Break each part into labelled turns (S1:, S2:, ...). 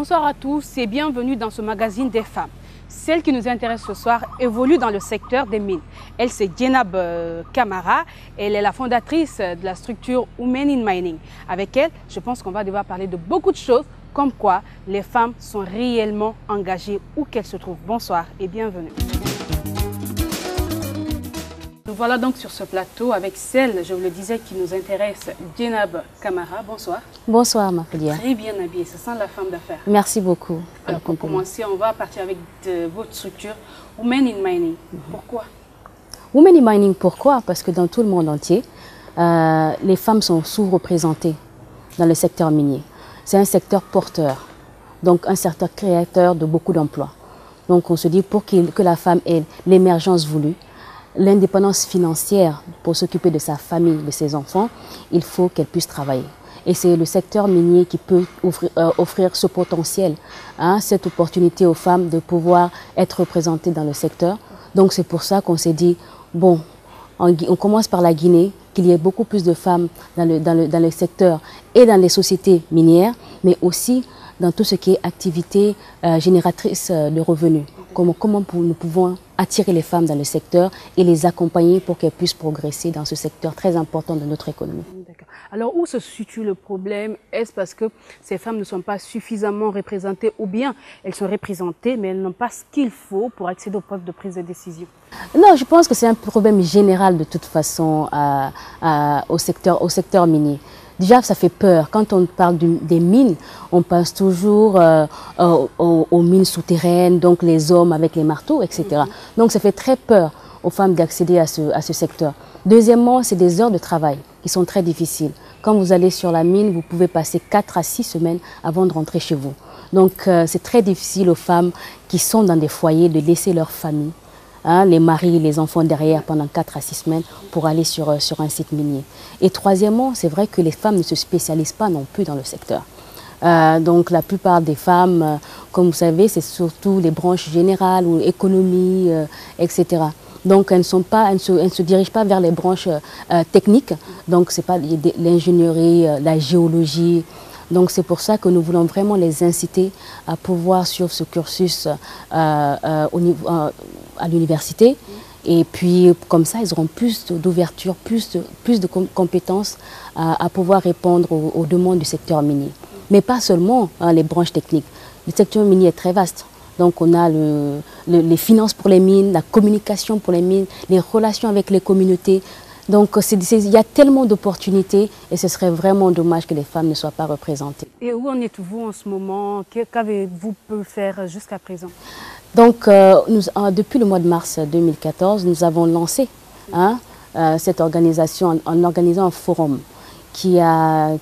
S1: Bonsoir à tous et bienvenue dans ce magazine des femmes. Celle qui nous intéresse ce soir évolue dans le secteur des mines. Elle, c'est Djenab Camara. Elle est la fondatrice de la structure Women in Mining. Avec elle, je pense qu'on va devoir parler de beaucoup de choses, comme quoi les femmes sont réellement engagées où qu'elles se trouvent. Bonsoir et bienvenue. Nous voilà donc sur ce plateau avec celle, je vous le disais, qui nous intéresse, Djenab Camara. Bonsoir.
S2: Bonsoir, Maria.
S1: Très bien habillée, ça sent la femme d'affaires.
S2: Merci beaucoup.
S1: Alors pour commencer, on va partir avec votre structure, Women in Mining. Pourquoi?
S2: Women in Mining, pourquoi? Parce que dans tout le monde entier, les femmes sont sous-représentées dans le secteur minier. C'est un secteur porteur, donc un secteur créateur de beaucoup d'emplois. Donc on se dit pour que la femme ait l'émergence voulue, l'indépendance financière pour s'occuper de sa famille, de ses enfants, il faut qu'elle puisse travailler. Et c'est le secteur minier qui peut offrir ce potentiel, cette opportunité aux femmes de pouvoir être représentées dans le secteur. Donc c'est pour ça qu'on s'est dit, bon, on commence par la Guinée, qu'il y ait beaucoup plus de femmes dans le secteur et dans les sociétés minières, mais aussi dans tout ce qui est activité génératrice de revenus. Comment nous pouvons attirer les femmes dans le secteur et les accompagner pour qu'elles puissent progresser dans ce secteur très important de notre économie.
S1: Alors où se situe le problème? Est-ce parce que ces femmes ne sont pas suffisamment représentées ou bien elles sont représentées mais elles n'ont pas ce qu'il faut pour accéder au poste de prise de décision?
S2: Non, je pense que c'est un problème général de toute façon au secteur minier. Déjà, ça fait peur. Quand on parle des mines, on pense toujours aux mines souterraines, donc les hommes avec les marteaux, etc. Donc, ça fait très peur aux femmes d'accéder à ce secteur. Deuxièmement, c'est des heures de travail qui sont très difficiles. Quand vous allez sur la mine, vous pouvez passer 4 à 6 semaines avant de rentrer chez vous. Donc, c'est très difficile aux femmes qui sont dans des foyers de laisser leur famille, les maris, les enfants derrière pendant 4 à 6 semaines pour aller sur un site minier. Et troisièmement, c'est vrai que les femmes ne se spécialisent pas non plus dans le secteur. Donc la plupart des femmes, comme vous savez, c'est surtout les branches générales ou économie, etc. Donc elles ne se dirigent pas vers les branches techniques, donc c'est pas l'ingénierie, la géologie. Donc c'est pour ça que nous voulons vraiment les inciter à pouvoir suivre ce cursus à l'université. Et puis comme ça, ils auront plus d'ouverture, plus de compétences à pouvoir répondre aux demandes du secteur minier. Mais pas seulement les branches techniques. Le secteur minier est très vaste. Donc on a les finances pour les mines, la communication pour les mines, les relations avec les communautés. Donc il y a tellement d'opportunités et ce serait vraiment dommage que les femmes ne soient pas représentées.
S1: Et où en êtes-vous en ce moment? Qu'avez-vous pu faire jusqu'à présent?
S2: Donc depuis le mois de mars 2014, nous avons lancé cette organisation en organisant un forum qui a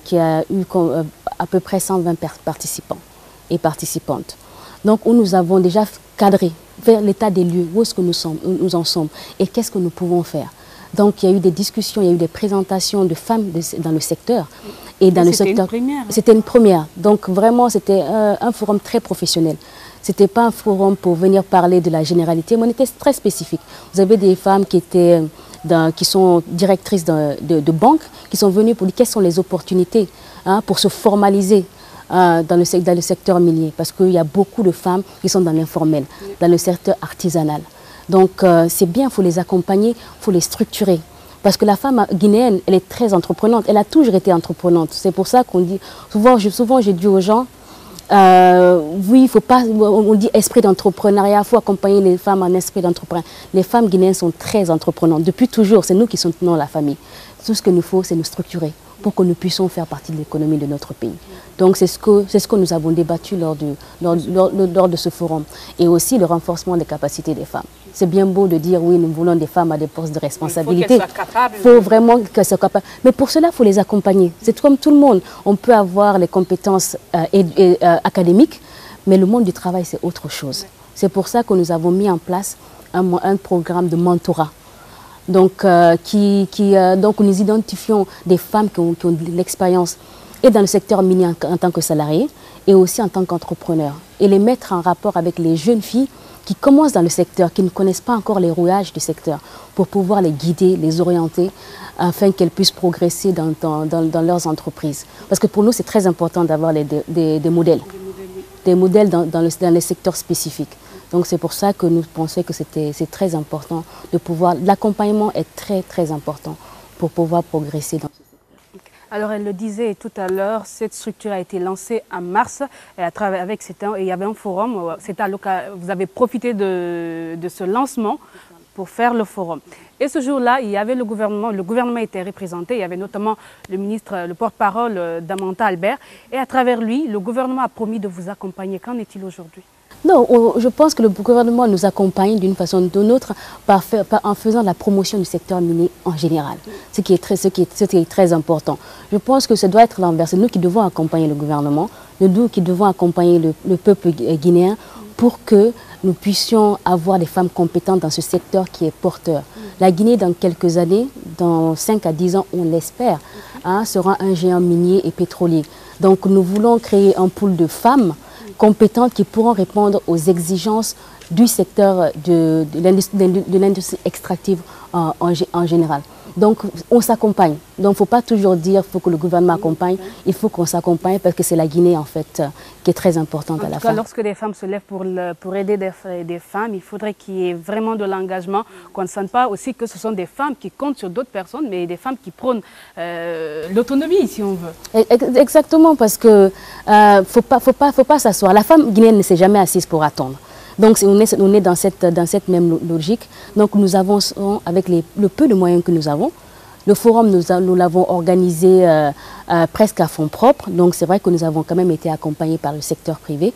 S2: eu à peu près 120 participants et participantes. Donc où nous avons déjà cadré vers l'état des lieux, où est-ce que nous en sommes et qu'est-ce que nous pouvons faire. Donc il y a eu des discussions, il y a eu des présentations de femmes dans le secteur. Et dans le secteur, c'était une première. Donc vraiment c'était un forum très professionnel. Ce n'était pas un forum pour venir parler de la généralité, mais on était très spécifique. Vous avez des femmes qui sont directrices de banques, qui sont venues pour dire quelles sont les opportunités pour se formaliser dans le secteur minier. Parce qu'il y a beaucoup de femmes qui sont dans l'informel, dans le secteur artisanal. Donc c'est bien, il faut les accompagner, il faut les structurer. Parce que la femme guinéenne, elle est très entreprenante, elle a toujours été entreprenante. C'est pour ça qu'on dit, souvent j'ai dit aux gens, oui, il faut pas, on dit esprit d'entrepreneuriat, il faut accompagner les femmes en esprit d'entrepreneuriat. Les femmes guinéennes sont très entreprenantes, depuis toujours, c'est nous qui soutenons la famille. Tout ce qu'il nous faut, c'est nous structurer pour que nous puissions faire partie de l'économie de notre pays. Donc c'est ce que nous avons débattu lors de ce forum. Et aussi le renforcement des capacités des femmes. C'est bien beau de dire oui, nous voulons des femmes à des postes de responsabilité.
S1: Il faut qu'elles soient capables.
S2: Il faut vraiment qu'elles soient capables. Mais pour cela, il faut les accompagner. C'est comme tout le monde. On peut avoir les compétences académiques, mais le monde du travail, c'est autre chose. C'est pour ça que nous avons mis en place un programme de mentorat. Donc, donc nous identifions des femmes qui ont de l'expérience et dans le secteur minier en tant que salariés et aussi en tant qu'entrepreneurs. Et les mettre en rapport avec les jeunes filles qui commencent dans le secteur, qui ne connaissent pas encore les rouages du secteur, pour pouvoir les guider, les orienter, afin qu'elles puissent progresser dans leurs entreprises. Parce que pour nous, c'est très important d'avoir des modèles. dans les secteurs spécifiques. Donc c'est pour ça que nous pensons que c'est très important de pouvoir, l'accompagnement est très très important pour pouvoir progresser dans ce secteur.
S1: Alors elle le disait tout à l'heure, cette structure a été lancée en mars et il y avait un forum, vous avez profité de ce lancement pour faire le forum. Et ce jour-là, il y avait le gouvernement était représenté, il y avait notamment le ministre, le porte-parole d'Amanta Albert, et à travers lui, le gouvernement a promis de vous accompagner. Qu'en est-il aujourd'hui?
S2: Non, je pense que le gouvernement nous accompagne d'une façon ou d'une autre en faisant la promotion du secteur minier en général, ce qui est très important. Je pense que ça doit être l'inverse. C'est nous qui devons accompagner le gouvernement, nous qui devons accompagner le peuple guinéen pour que nous puissions avoir des femmes compétentes dans ce secteur qui est porteur. La Guinée, dans quelques années, dans 5 à 10 ans, on l'espère, sera un géant minier et pétrolier. Donc nous voulons créer un pool de femmes compétentes qui pourront répondre aux exigences du secteur de l'industrie extractive en général. Donc on s'accompagne. Donc il ne faut pas toujours dire qu'il faut que le gouvernement accompagne, il faut qu'on s'accompagne parce que c'est la Guinée en fait qui est très importante à la fin.
S1: Lorsque des femmes se lèvent pour aider des femmes, il faudrait qu'il y ait vraiment de l'engagement, qu'on ne sente pas aussi que ce sont des femmes qui comptent sur d'autres personnes, mais des femmes qui prônent l'autonomie si on veut.
S2: Exactement, parce que faut pas s'asseoir. La femme guinéenne ne s'est jamais assise pour attendre. Donc on est dans cette même logique. Donc nous avançons avec le peu de moyens que nous avons. Le forum, nous l'avons organisé presque à fonds propres. Donc c'est vrai que nous avons quand même été accompagnés par le secteur privé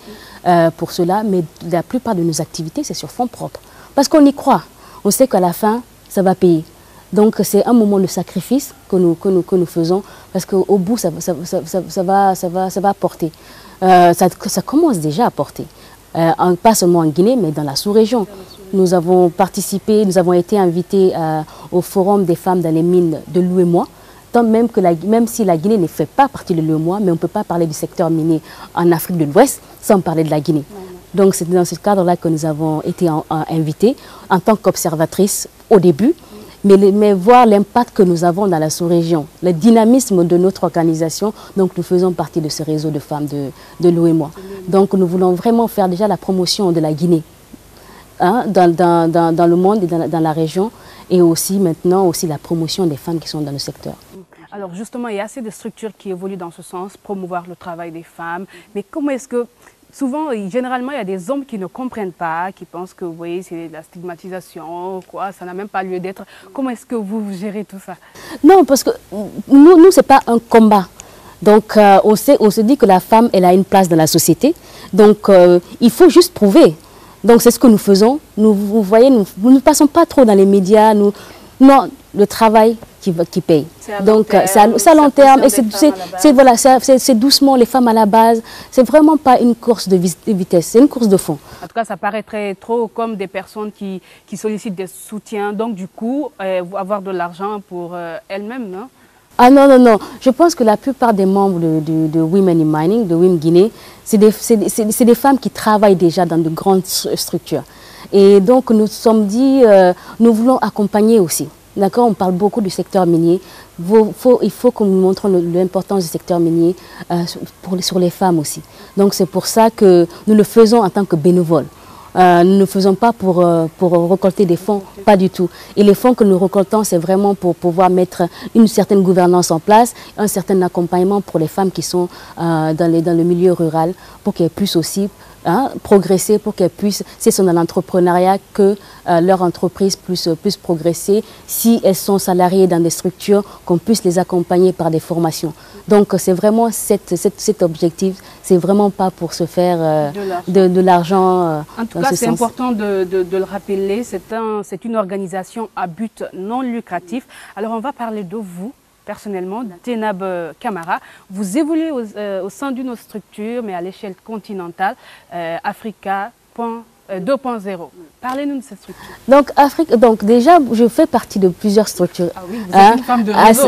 S2: pour cela. Mais la plupart de nos activités, c'est sur fonds propres. Parce qu'on y croit. On sait qu'à la fin, ça va payer. Donc c'est un moment de sacrifice que nous faisons. Parce qu'au bout, ça va porter. Ça commence déjà à porter. Pas seulement en Guinée, mais dans la sous-région. Nous avons participé, nous avons été invités au Forum des femmes dans les mines de l'Ouémois. Même si la Guinée ne fait pas partie de l'Ouémois, mais on ne peut pas parler du secteur minier en Afrique de l'Ouest sans parler de la Guinée. Donc c'est dans ce cadre-là que nous avons été invités en tant qu'observatrices au début. Mais voir l'impact que nous avons dans la sous-région, le dynamisme de notre organisation, donc nous faisons partie de ce réseau de femmes de l'OEMOA. Donc nous voulons vraiment faire déjà la promotion de la Guinée dans le monde et dans la région, et aussi maintenant aussi la promotion des femmes qui sont dans le secteur.
S1: Alors justement, il y a assez de structures qui évoluent dans ce sens, promouvoir le travail des femmes, mais comment est-ce que... Souvent, généralement, il y a des hommes qui ne comprennent pas, qui pensent que, vous voyez, c'est de la stigmatisation, quoi, ça n'a même pas lieu d'être. Comment est-ce que vous gérez tout ça?
S2: Non, parce que nous ce n'est pas un combat. Donc, on se dit que la femme, elle a une place dans la société. Donc, il faut juste prouver. Donc, c'est ce que nous faisons. Vous voyez, nous ne passons pas trop dans les médias. Non, le travail qui paye. Donc c'est à long terme et c'est doucement les femmes à la base. C'est vraiment pas une course de vitesse, c'est une course de fond.
S1: En tout cas, ça paraîtrait trop comme des personnes qui sollicitent des soutiens, donc du coup avoir de l'argent pour elles-mêmes, non?
S2: Ah non. Je pense que la plupart des membres de Women in Mining, de WIM Guinée, c'est des femmes qui travaillent déjà dans de grandes structures. Et donc nous nous sommes dit, nous voulons accompagner aussi. D'accord, on parle beaucoup du secteur minier. Il faut que nous montrons l'importance du secteur minier sur les femmes aussi. Donc c'est pour ça que nous le faisons en tant que bénévoles. Nous ne le faisons pas pour récolter des fonds, pas du tout. Et les fonds que nous récoltons, c'est vraiment pour pouvoir mettre une certaine gouvernance en place, un certain accompagnement pour les femmes qui sont dans le milieu rural, pour qu'elles puissent aussi progresser, pour qu'elles puissent, si elles sont dans l'entrepreneuriat, que leur entreprise puisse progresser. Si elles sont salariées dans des structures, qu'on puisse les accompagner par des formations. Donc c'est vraiment cet objectif, c'est vraiment pas pour se faire de l'argent.
S1: En tout cas, c'est important de le rappeler, c'est une organisation à but non lucratif. Alors on va parler de vous. Personnellement, Djenab Camara, vous évoluez au sein d'une structure, mais à l'échelle continentale, Africa 2.0. Parlez-nous de cette structure. Donc déjà, je fais partie de plusieurs structures vous êtes une femme de réseau.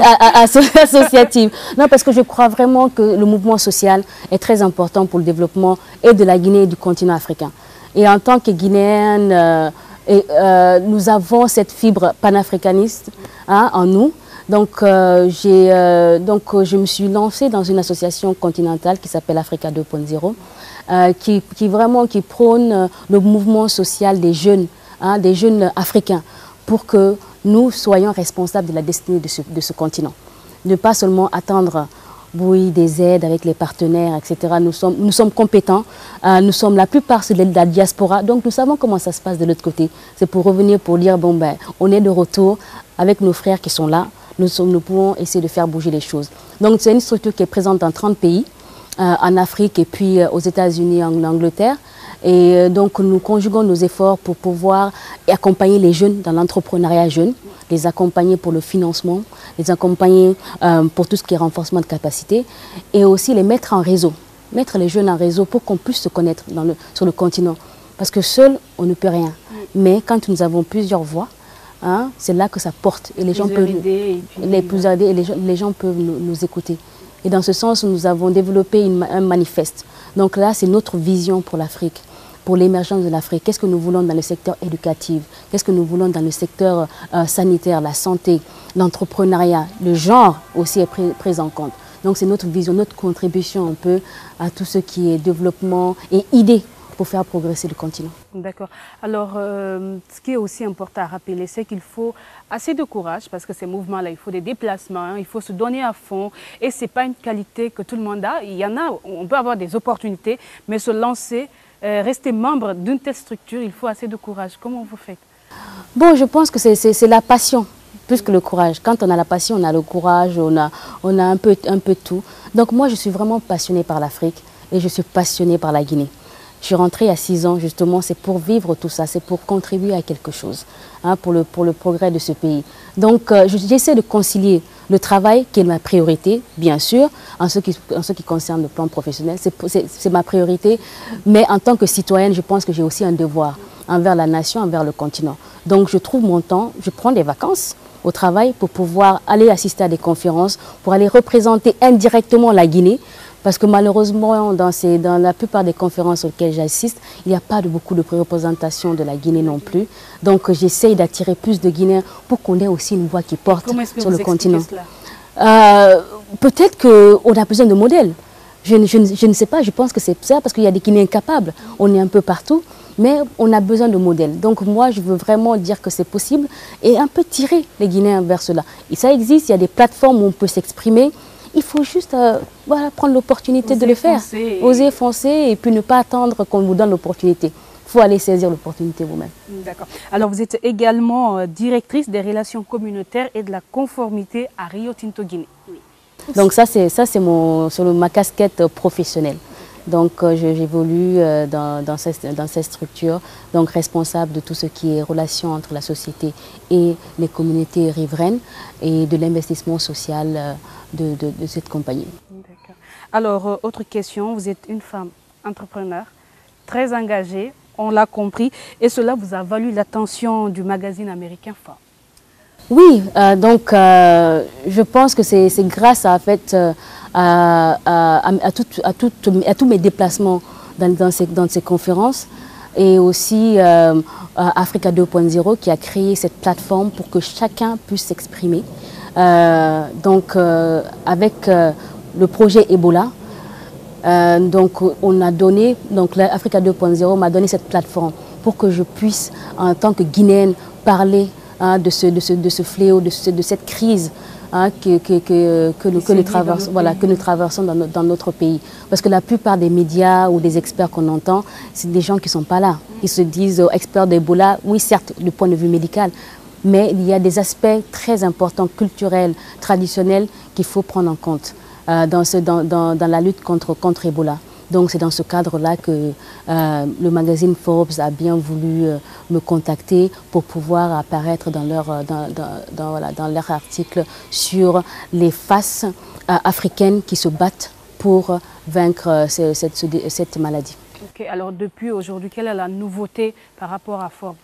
S2: Associatives. Non, parce que je crois vraiment que le mouvement social est très important pour le développement et de la Guinée et du continent africain. Et en tant que Guinéenne, nous avons cette fibre panafricaniste en nous. Donc, je me suis lancée dans une association continentale qui s'appelle Africa 2.0. qui prône le mouvement social des jeunes africains, pour que nous soyons responsables de la destinée de ce continent. Ne pas seulement attendre des aides avec les partenaires, etc. Nous sommes compétents, nous sommes la plupart de la diaspora, donc nous savons comment ça se passe de l'autre côté. C'est pour revenir, pour dire, bon ben, on est de retour avec nos frères qui sont là, nous pouvons essayer de faire bouger les choses. Donc c'est une structure qui est présente dans 30 pays, en Afrique et puis aux États-Unis, en Angleterre. Et donc nous conjuguons nos efforts pour pouvoir accompagner les jeunes dans l'entrepreneuriat jeune, les accompagner pour le financement, les accompagner pour tout ce qui est renforcement de capacité et aussi les mettre en réseau, mettre les jeunes en réseau pour qu'on puisse se connaître sur le continent. Parce que seul, on ne peut rien. Mais quand nous avons plusieurs voix, hein, c'est là que ça porte et les gens peuvent les gens peuvent nous écouter. Et dans ce sens, nous avons développé un manifeste. Donc là, c'est notre vision pour l'Afrique, pour l'émergence de l'Afrique. Qu'est-ce que nous voulons dans le secteur éducatif? Qu'est-ce que nous voulons dans le secteur sanitaire, la santé, l'entrepreneuriat? Le genre aussi est pris en compte. Donc c'est notre vision, notre contribution un peu à tout ce qui est développement et idées pour faire progresser le continent.
S1: D'accord. Alors, ce qui est aussi important à rappeler, c'est qu'il faut assez de courage, parce que ces mouvements-là, il faut des déplacements, hein, il faut se donner à fond, et ce n'est pas une qualité que tout le monde a. Il y en a, on peut avoir des opportunités, mais se lancer, rester membre d'une telle structure, il faut assez de courage. Comment vous faites?
S2: Bon, je pense que c'est la passion, plus que le courage. Quand on a la passion, on a le courage, on a un peu de tout. Donc moi, je suis vraiment passionnée par l'Afrique, et je suis passionnée par la Guinée. Je suis rentrée à 6 ans, justement, c'est pour vivre tout ça, c'est pour contribuer à quelque chose, hein, pour le progrès de ce pays. Donc, j'essaie de concilier le travail, qui est ma priorité, bien sûr, en ce qui concerne le plan professionnel, c'est ma priorité, mais en tant que citoyenne, je pense que j'ai aussi un devoir envers la nation, envers le continent. Donc, je trouve mon temps, je prends des vacances au travail pour pouvoir aller assister à des conférences, pour aller représenter indirectement la Guinée. Parce que malheureusement, dans la plupart des conférences auxquelles j'assiste, il n'y a pas beaucoup de représentation de la Guinée non plus. Donc j'essaye d'attirer plus de Guinéens pour qu'on ait aussi une voix qui porte sur le continent. Peut-être qu'on a besoin de modèles. Je ne sais pas, je pense que c'est ça, parce qu'il y a des Guinéens capables. On est un peu partout, mais on a besoin de modèles. Donc moi, je veux vraiment dire que c'est possible et un peu tirer les Guinéens vers cela. Et ça existe, il y a des plateformes où on peut s'exprimer. Il faut juste voilà, prendre l'opportunité de le faire, oser foncer et puis ne pas attendre qu'on vous donne l'opportunité. Il faut aller saisir l'opportunité vous-même. D'accord.
S1: Alors vous êtes également directrice des relations communautaires et de la conformité à Rio Tinto Guinée.
S2: Oui. Donc ça c'est ma casquette professionnelle. Donc j'évolue dans cette structure, donc responsable de tout ce qui est relation entre la société et les communautés riveraines et de l'investissement social de cette compagnie.
S1: Alors, autre question, vous êtes une femme entrepreneur, très engagée, on l'a compris, et cela vous a valu l'attention du magazine américain Forbes.
S2: Oui, donc je pense que c'est grâce à tous mes déplacements dans ces conférences et aussi Africa 2.0 qui a créé cette plateforme pour que chacun puisse s'exprimer. Donc avec le projet Ebola, donc on a donné, donc l'Africa 2.0 m'a donné cette plateforme pour que je puisse en tant que Guinéenne parler de ce fléau, de cette crise que nous traversons dans notre pays. Parce que la plupart des médias ou des experts qu'on entend, c'est des gens qui ne sont pas là. Ils se disent experts d'Ebola, oui certes du point de vue médical, mais il y a des aspects très importants, culturels, traditionnels, qu'il faut prendre en compte dans la lutte contre Ebola. Donc c'est dans ce cadre-là que le magazine Forbes a bien voulu me contacter pour pouvoir apparaître dans leur article sur les faces africaines qui se battent pour vaincre cette maladie.
S1: Okay, alors depuis aujourd'hui, quelle est la nouveauté par rapport à Forbes?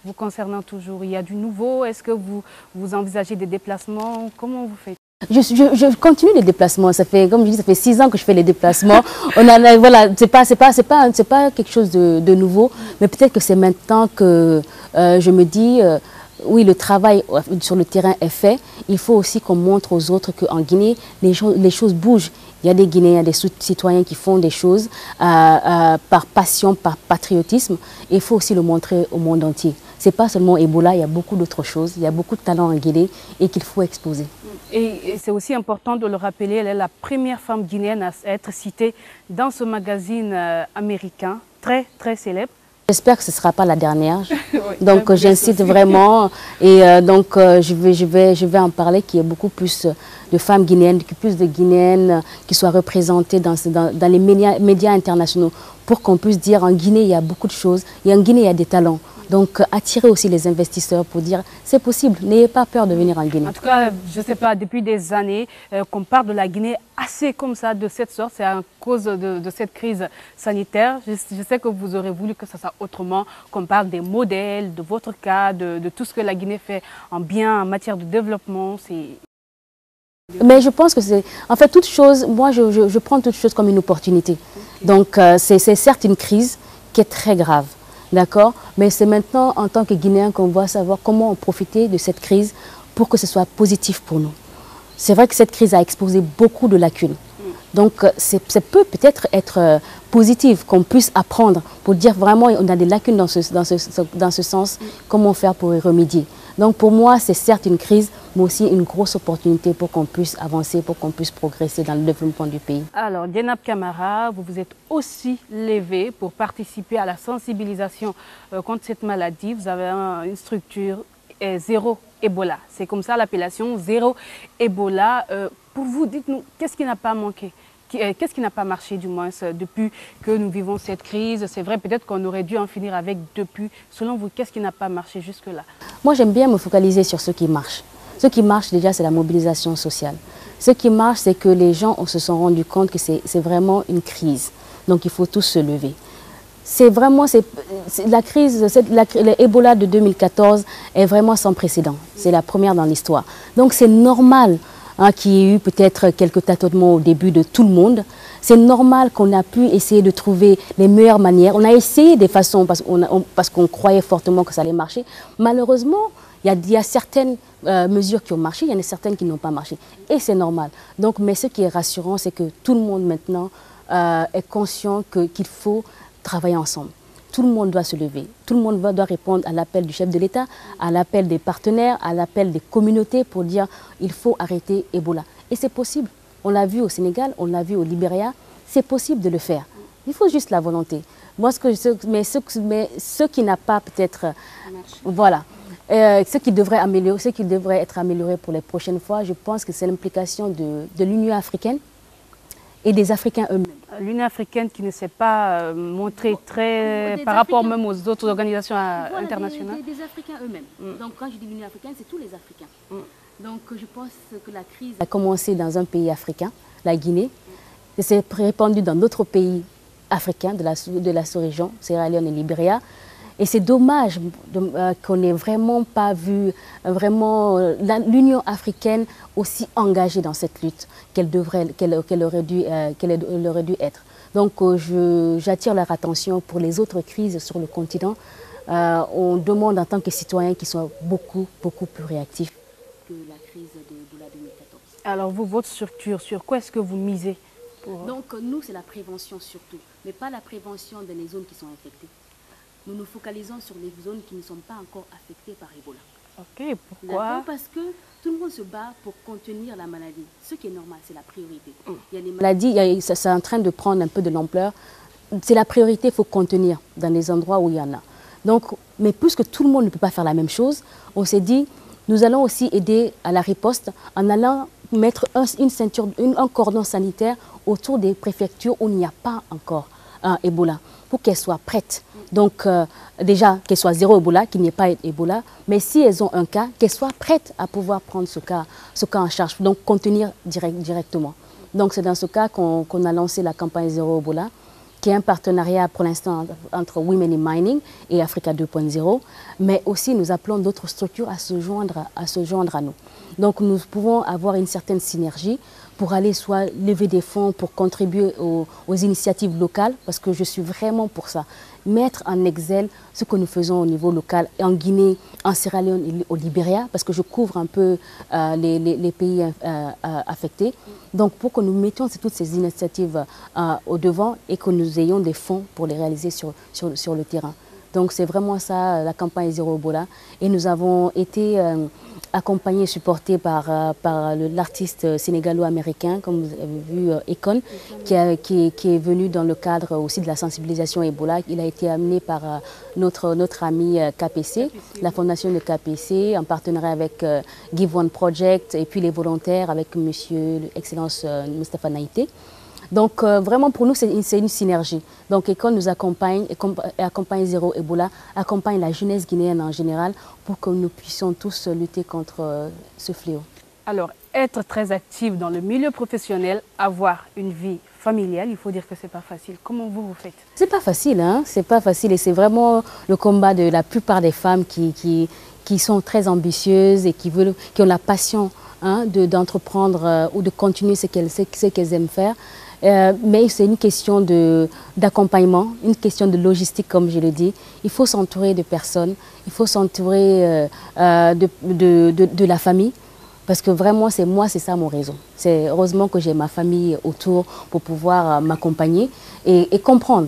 S1: Vous concernant toujours, il y a du nouveau? Est-ce que vous envisagez des déplacements? Comment vous faites?
S2: Je continue les déplacements. Ça fait, comme je dis, ça fait 6 ans que je fais les déplacements. Voilà, c'est pas quelque chose de nouveau, mais peut-être que c'est maintenant que je me dis, oui, le travail sur le terrain est fait. Il faut aussi qu'on montre aux autres qu'en Guinée, les choses bougent. Il y a des Guinéens, il y a des citoyens qui font des choses par passion, par patriotisme. Et il faut aussi le montrer au monde entier. Ce n'est pas seulement Ebola, il y a beaucoup d'autres choses. Il y a beaucoup de talents en Guinée et qu'il faut exposer.
S1: Et c'est aussi important de le rappeler, elle est la première femme guinéenne à être citée dans ce magazine américain, très, très célèbre.
S2: J'espère que ce ne sera pas la dernière.
S1: Oui,
S2: donc j'incite vraiment et je vais en parler, qu'il y ait beaucoup plus de femmes guinéennes, plus de Guinéennes qui soient représentées dans les médias internationaux pour qu'on puisse dire en Guinée il y a beaucoup de choses, et en Guinée il y a des talents. Donc attirer aussi les investisseurs pour dire c'est possible, n'ayez pas peur de venir en Guinée.
S1: En tout cas, je ne sais pas, depuis des années qu'on parle de la Guinée assez comme ça, de cette sorte, c'est à cause de cette crise sanitaire. Je sais que vous aurez voulu que ça soit autrement, qu'on parle des modèles, de votre cas, de tout ce que la Guinée fait en bien en matière de développement.
S2: Mais je pense que c'est, en fait, toute chose, moi je prends toute chose comme une opportunité. Donc c'est certes une crise qui est très grave. D'accord? Mais c'est maintenant, en tant que Guinéens, qu'on va savoir comment profiter de cette crise pour que ce soit positif pour nous. C'est vrai que cette crise a exposé beaucoup de lacunes. Donc, ça peut peut-être être positif, qu'on puisse apprendre pour dire vraiment on a des lacunes dans ce sens, comment faire pour y remédier. Donc, pour moi, c'est certes une crise, mais aussi une grosse opportunité pour qu'on puisse avancer, pour qu'on puisse progresser dans le développement du pays.
S1: Alors, Djenab Camara, vous vous êtes aussi levé pour participer à la sensibilisation contre cette maladie. Vous avez une structure Zéro Ebola. C'est comme ça l'appellation, Zéro Ebola. Pour vous, dites-nous, qu'est-ce qui n'a pas manqué? Qu'est-ce qui n'a pas marché du moins depuis que nous vivons cette crise? C'est vrai, peut-être qu'on aurait dû en finir avec depuis. Selon vous, qu'est-ce qui n'a pas marché jusque-là?
S2: Moi, j'aime bien me focaliser sur ce qui marche. Ce qui marche déjà, c'est la mobilisation sociale. Ce qui marche, c'est que les gens se sont rendus compte que c'est vraiment une crise. Donc, il faut tous se lever. C'est vraiment, la crise, l'Ebola de 2014 est vraiment sans précédent. C'est la première dans l'histoire. Donc, c'est normal qu'il y ait eu peut-être quelques tâtonnements au début de tout le monde. C'est normal qu'on a pu essayer de trouver les meilleures manières. On a essayé des façons parce qu'on croyait fortement que ça allait marcher. Malheureusement, il y a certaines mesures qui ont marché, il y en a certaines qui n'ont pas marché. Et c'est normal. Donc, mais ce qui est rassurant, c'est que tout le monde maintenant est conscient qu'il faut travailler ensemble. Tout le monde doit se lever. Tout le monde doit répondre à l'appel du chef de l'État, à l'appel des partenaires, à l'appel des communautés pour dire il faut arrêter Ebola. Et c'est possible. On l'a vu au Sénégal, on l'a vu au Libéria. C'est possible de le faire. Il faut juste la volonté. Moi, ce qui n'a pas peut-être... voilà. Ce qui devrait être amélioré pour les prochaines fois, je pense que c'est l'implication de l'Union africaine et des Africains eux-mêmes.
S1: L'Union africaine qui ne s'est pas montrée très... par rapport même aux autres organisations internationales.
S2: Des Africains eux-mêmes. Donc quand je dis l'Union africaine, c'est tous les Africains. Donc je pense que la crise a commencé dans un pays africain, la Guinée. Et s'est répandue dans d'autres pays africains de la sous-région, Sierra Leone et Libéria. Et c'est dommage qu'on n'ait vraiment pas vu l'Union africaine aussi engagée dans cette lutte qu'elle aurait dû être. Donc j'attire leur attention pour les autres crises sur le continent. On demande en tant que citoyens qu'ils soient beaucoup plus réactifs que la crise de la 2014.
S1: Alors vous, votre structure, sur quoi est-ce que vous misez
S2: Donc nous, c'est la prévention surtout, mais pas la prévention dans les zones qui sont infectées. Nous nous focalisons sur les zones qui ne sont pas encore affectées par Ebola.
S1: Ok, pourquoi?
S2: Parce que tout le monde se bat pour contenir la maladie. Ce qui est normal, c'est la priorité. Il y a des maladies, c'est en train de prendre un peu de l'ampleur. C'est la priorité, il faut contenir dans les endroits où il y en a. Donc, mais puisque tout le monde ne peut pas faire la même chose, on s'est dit, nous allons aussi aider à la riposte en allant mettre un cordon sanitaire autour des préfectures où il n'y a pas encore un Ebola, pour qu'elles soient prêtes. Donc, déjà, qu'elles soient zéro Ebola, qu'il n'y ait pas Ebola, mais si elles ont un cas, qu'elles soient prêtes à pouvoir prendre ce cas en charge, donc contenir directement. Donc, c'est dans ce cas qu'on a lancé la campagne Zéro Ebola, qui est un partenariat pour l'instant entre Women in Mining et Africa 2.0, mais aussi nous appelons d'autres structures à se joindre à nous. Donc, nous pouvons avoir une certaine synergie pour aller soit lever des fonds pour contribuer aux initiatives locales, parce que je suis vraiment pour ça. mettre en exergue ce que nous faisons au niveau local, en Guinée, en Sierra Leone et au Libéria, parce que je couvre un peu les pays affectés. Donc pour que nous mettions toutes ces initiatives au devant et que nous ayons des fonds pour les réaliser sur le terrain. Donc c'est vraiment ça la campagne Zéro Ebola. Et nous avons été accompagnés et supportés par l'artiste sénégalo-américain, comme vous avez vu, Econ, qui est venu dans le cadre aussi de la sensibilisation Ebola. Il a été amené par notre ami KPC, la fondation de KPC, en partenariat avec Give One Project et puis les volontaires avec Monsieur Excellence Moustapha Naïté. Donc vraiment pour nous c'est une synergie. Donc Econ nous accompagne, et accompagne Zéro Ebola, accompagne la jeunesse guinéenne en général pour que nous puissions tous lutter contre ce fléau.
S1: Alors être très actif dans le milieu professionnel, avoir une vie familiale, il faut dire que c'est pas facile. Comment vous faites?
S2: C'est pas facile, hein? C'est pas facile et c'est vraiment le combat de la plupart des femmes qui sont très ambitieuses et qui ont la passion d'entreprendre ou de continuer ce qu'elles aiment faire. Mais c'est une question d'accompagnement, une question de logistique, comme je l'ai dit. Il faut s'entourer de personnes, il faut s'entourer de la famille, parce que vraiment, c'est ça mon réseau. C'est heureusement que j'ai ma famille autour pour pouvoir m'accompagner et comprendre.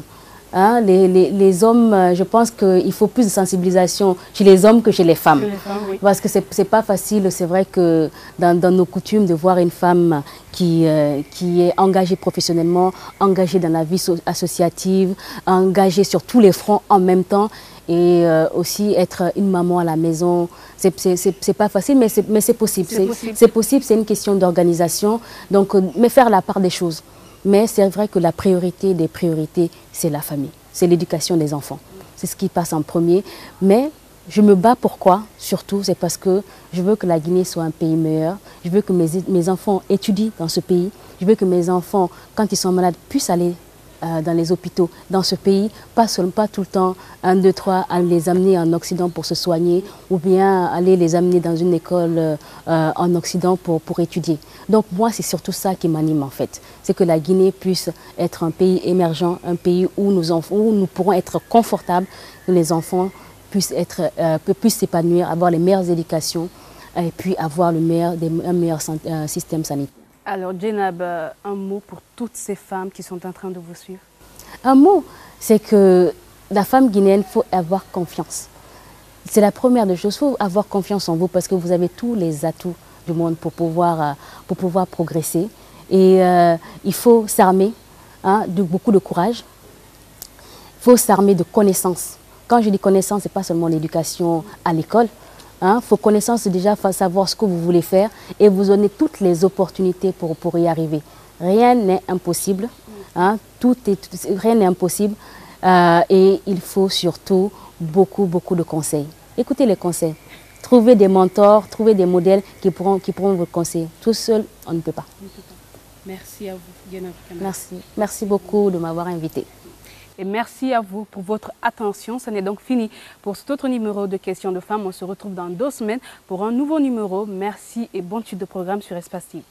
S2: Hein, les hommes, je pense qu'il faut plus de sensibilisation chez les hommes que chez les femmes. Oui. Parce que c'est pas facile, c'est vrai que dans nos coutumes de voir une femme qui est engagée professionnellement, engagée dans la vie associative, engagée sur tous les fronts en même temps et aussi être une maman à la maison. C'est pas facile, mais c'est possible. C'est possible, c'est une question d'organisation. Donc, mais faire la part des choses. Mais c'est vrai que la priorité des priorités, c'est la famille, c'est l'éducation des enfants. C'est ce qui passe en premier. Mais je me bats pourquoi? Surtout, c'est parce que je veux que la Guinée soit un pays meilleur. Je veux que mes enfants étudient dans ce pays. Je veux que mes enfants, quand ils sont malades, puissent aller dans les hôpitaux dans ce pays, pas tout le temps 1, 2, 3 à les amener en Occident pour se soigner ou bien aller les amener dans une école en Occident pour étudier. Donc moi c'est surtout ça qui m'anime en fait, c'est que la Guinée puisse être un pays émergent, un pays où nous pourrons être confortables, que les enfants puissent s'épanouir, avoir les meilleures éducations et puis avoir un meilleur système sanitaire.
S1: Alors, Djenab, un mot pour toutes ces femmes qui sont en train de vous suivre?
S2: Un mot, c'est que la femme guinéenne, il faut avoir confiance. C'est la première des choses, il faut avoir confiance en vous parce que vous avez tous les atouts du monde pour pouvoir progresser. Et il faut s'armer de beaucoup de courage, il faut s'armer de connaissances. Quand je dis connaissance, ce n'est pas seulement l'éducation à l'école. Il faut connaissance déjà, savoir ce que vous voulez faire et vous donner toutes les opportunités pour y arriver. Rien n'est impossible, rien n'est impossible et il faut surtout beaucoup de conseils. Écoutez les conseils, trouvez des mentors, trouvez des modèles qui pourront vous conseiller. Tout seul, on ne peut pas.
S1: Merci à vous, Djenab.
S2: Merci beaucoup de m'avoir invité.
S1: Et merci à vous pour votre attention. Ce n'est donc fini pour cet autre numéro de Questions de femmes. On se retrouve dans 2 semaines pour un nouveau numéro. Merci et bonne suite de programme sur Espace TV.